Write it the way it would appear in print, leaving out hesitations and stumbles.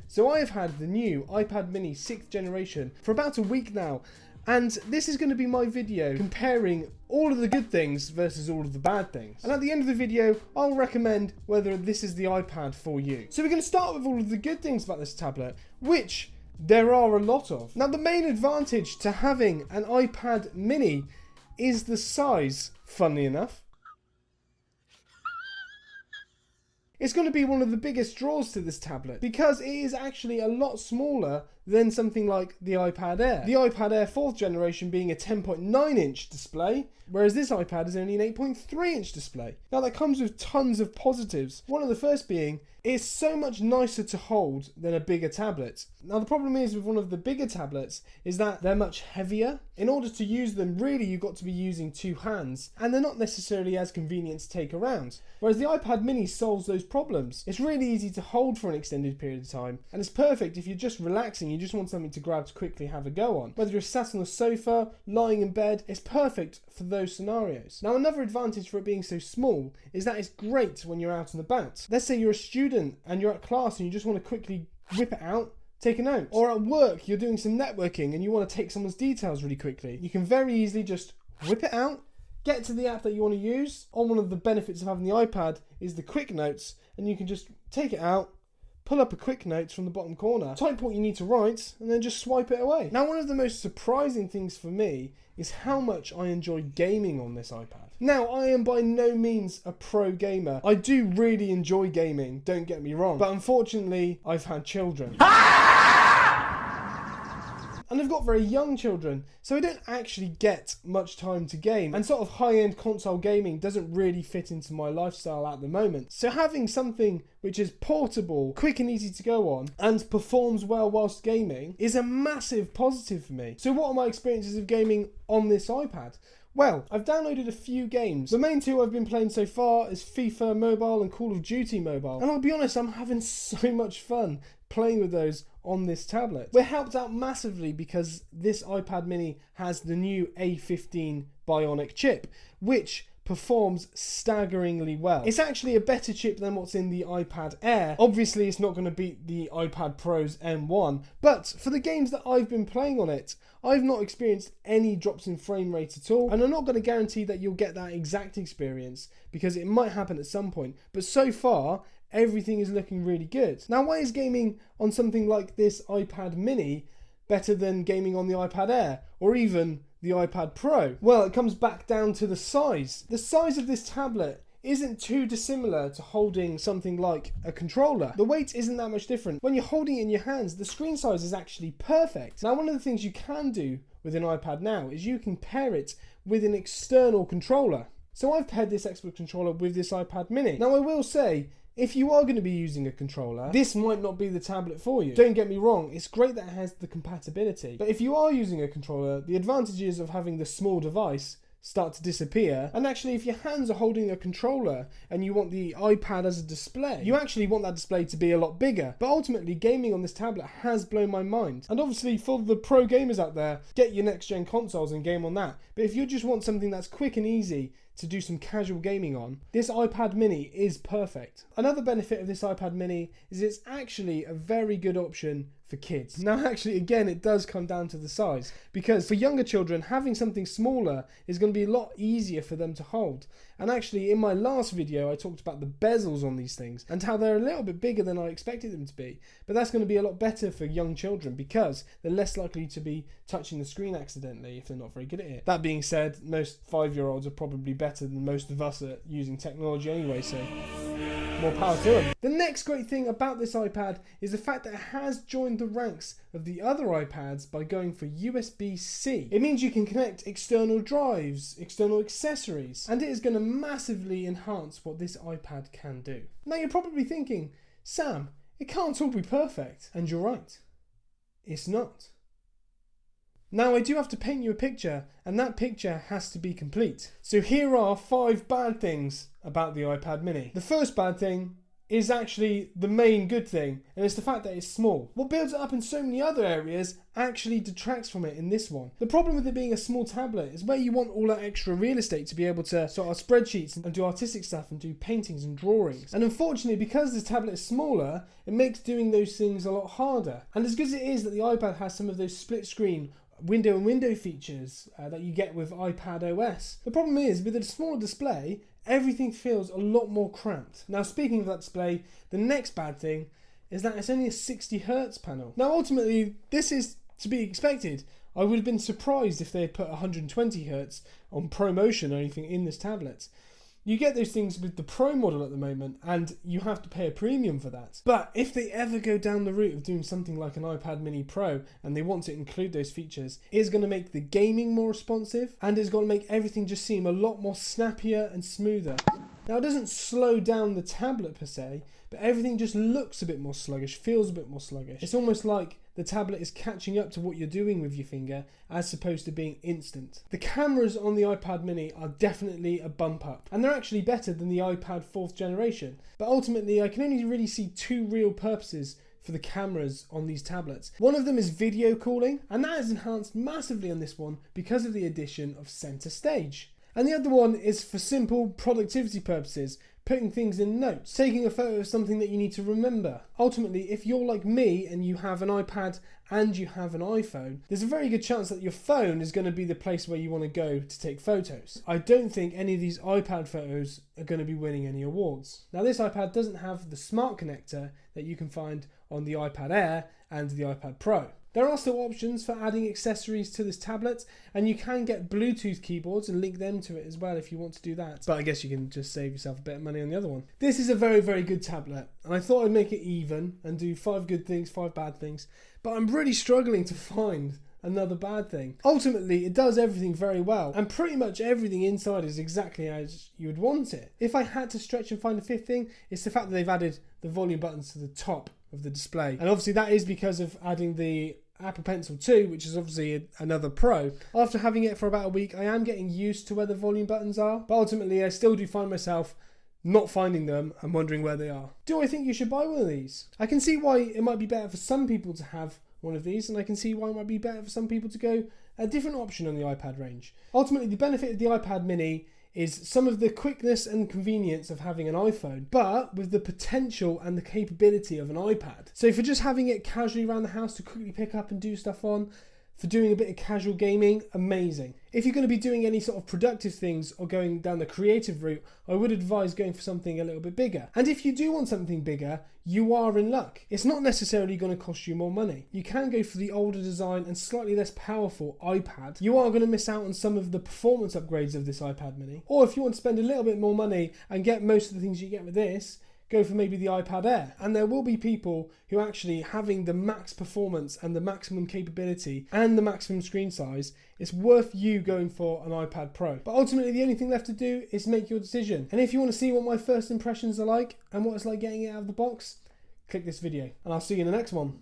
So I have had the new iPad mini 6th generation for about a week now, and this is going to be my video comparing all of the good things versus all of the bad things. And at the end of the video, I'll recommend whether this is the iPad for you. So we're going to start with all of the good things about this tablet, which there are a lot of. Now, the main advantage to having an iPad mini is the size, funnily enough. It's going to be one of the biggest draws to this tablet because it is actually a lot smaller than something like the iPad Air. The iPad Air 4th generation being a 10.9 inch display, whereas this iPad is only an 8.3 inch display. Now that comes with tons of positives. One of the first being, it's so much nicer to hold than a bigger tablet. Now the problem is with one of the bigger tablets is that they're much heavier. In order to use them, really you've got to be using two hands, and they're not necessarily as convenient to take around. Whereas the iPad mini solves those problems. It's really easy to hold for an extended period of time, and it's perfect if you're just relaxing, you just want something to grab to quickly have a go on. Whether you're sat on the sofa, lying in bed, it's perfect for those scenarios. Now another advantage for it being so small is that it's great when you're out and about. Let's say you're a student and you're at class and you just want to quickly whip it out, take a note. Or at work, you're doing some networking and you want to take someone's details really quickly. You can very easily just whip it out, get to the app that you want to use. On one of the benefits of having the iPad is the quick notes, and you can just take it out, pull up a quick notes from the bottom corner, type what you need to write, and then just swipe it away. Now, one of the most surprising things for me is how much I enjoy gaming on this iPad. Now, I am by no means a pro gamer. I do really enjoy gaming, don't get me wrong, but unfortunately, I've had children. And I've got very young children, so I don't actually get much time to game, and sort of high-end console gaming doesn't really fit into my lifestyle at the moment. So having something which is portable, quick and easy to go on, and performs well whilst gaming is a massive positive for me. So what are my experiences of gaming on this iPad? Well, I've downloaded a few games. The main two I've been playing so far is FIFA Mobile and Call of Duty Mobile. And I'll be honest, I'm having so much fun playing with those on this tablet. We're helped out massively because this iPad mini has the new A15 Bionic chip, which performs staggeringly well. It's actually a better chip than what's in the iPad Air. Obviously, it's not going to beat the iPad Pro's M1, but for the games that I've been playing on it, I've not experienced any drops in frame rate at all, and I'm not going to guarantee that you'll get that exact experience because it might happen at some point, but so far, everything is looking really good. Now, why is gaming on something like this iPad mini better than gaming on the iPad Air or even the iPad Pro? Well, it comes back down to the size. The size of this tablet isn't too dissimilar to holding something like a controller. The weight isn't that much different. When you're holding it in your hands, the screen size is actually perfect. Now, one of the things you can do with an iPad now is you can pair it with an external controller. So I've paired this Xbox controller with this iPad mini. Now, I will say, if you are going to be using a controller, this might not be the tablet for you. Don't get me wrong, it's great that it has the compatibility. But if you are using a controller, the advantages of having the small device start to disappear. And actually, if your hands are holding a controller and you want the iPad as a display, you actually want that display to be a lot bigger. But ultimately, gaming on this tablet has blown my mind. And obviously, for the pro gamers out there, get your next-gen consoles and game on that. But if you just want something that's quick and easy to do some casual gaming on, this iPad mini is perfect. Another benefit of this iPad mini is it's actually a very good option for kids. Now actually, again, it does come down to the size, because for younger children, having something smaller is going to be a lot easier for them to hold. And actually, in my last video, I talked about the bezels on these things and how they're a little bit bigger than I expected them to be. But that's going to be a lot better for young children because they're less likely to be touching the screen accidentally if they're not very good at it. That being said, most 5-year-olds are probably better than most of us at using technology anyway, so more power to them. The next great thing about this iPad is the fact that it has joined the ranks of the other iPads by going for USB-C. It means you can connect external drives, external accessories, and it is going to massively enhance what this iPad can do. Now you're probably thinking, Sam, it can't all be perfect. And you're right, it's not. Now I do have to paint you a picture, and that picture has to be complete. So here are 5 bad things about the iPad mini. The first bad thing is actually the main good thing, and it's the fact that it's small. What builds it up in so many other areas actually detracts from it in this one. The problem with it being a small tablet is where you want all that extra real estate to be able to sort out spreadsheets and do artistic stuff and do paintings and drawings. And unfortunately, because this tablet is smaller, it makes doing those things a lot harder. And as good as it is that the iPad has some of those split screen window features that you get with iPad OS, the problem is with a smaller display, everything feels a lot more cramped. Now, speaking of that display, the next bad thing is that it's only a 60Hz panel. Now, ultimately, this is to be expected. I would have been surprised if they had put 120Hz on ProMotion or anything in this tablet. You get those things with the Pro model at the moment, and you have to pay a premium for that. But if they ever go down the route of doing something like an iPad mini Pro, and they want to include those features, it's going to make the gaming more responsive, and it's going to make everything just seem a lot more snappier and smoother. Now, it doesn't slow down the tablet per se, but everything just looks a bit more sluggish, feels a bit more sluggish. It's almost like the tablet is catching up to what you're doing with your finger as opposed to being instant. The cameras on the iPad mini are definitely a bump up, and they're actually better than the iPad 4th generation. But ultimately, I can only really see two real purposes for the cameras on these tablets. One of them is video calling, and that is enhanced massively on this one because of the addition of center stage. And the other one is for simple productivity purposes, putting things in notes, taking a photo of something that you need to remember. Ultimately, if you're like me and you have an iPad and you have an iPhone, there's a very good chance that your phone is going to be the place where you want to go to take photos. I don't think any of these iPad photos are going to be winning any awards. Now, this iPad doesn't have the smart connector that you can find on the iPad Air and the iPad Pro. There are still options for adding accessories to this tablet, and you can get Bluetooth keyboards and link them to it as well if you want to do that. But I guess you can just save yourself a bit of money on the other one. This is a very, very good tablet, and I thought I'd make it even and do 5 good things, 5 bad things, but I'm really struggling to find another bad thing. Ultimately, it does everything very well, and pretty much everything inside is exactly as you would want it. If I had to stretch and find a fifth thing, it's the fact that they've added the volume buttons to the top of the display. And obviously that is because of adding the Apple Pencil 2, which is obviously another Pro. After having it for about a week, I am getting used to where the volume buttons are, but ultimately I still do find myself not finding them and wondering where they are. Do I think you should buy one of these? I can see why it might be better for some people to have one of these, and I can see why it might be better for some people to go a different option on the iPad range. Ultimately, the benefit of the iPad mini is some of the quickness and convenience of having an iPhone, but with the potential and the capability of an iPad. So for just having it casually around the house to quickly pick up and do stuff on, for doing a bit of casual gaming, amazing. If you're going to be doing any sort of productive things or going down the creative route, I would advise going for something a little bit bigger. And if you do want something bigger, you are in luck. It's not necessarily going to cost you more money. You can go for the older design and slightly less powerful iPad. You are going to miss out on some of the performance upgrades of this iPad mini. Or if you want to spend a little bit more money and get most of the things you get with this, go for maybe the iPad Air. And there will be people who actually having the max performance and the maximum capability and the maximum screen size, it's worth you going for an iPad Pro. But ultimately, the only thing left to do is make your decision. And if you want to see what my first impressions are like and what it's like getting it out of the box, click this video. And I'll see you in the next one.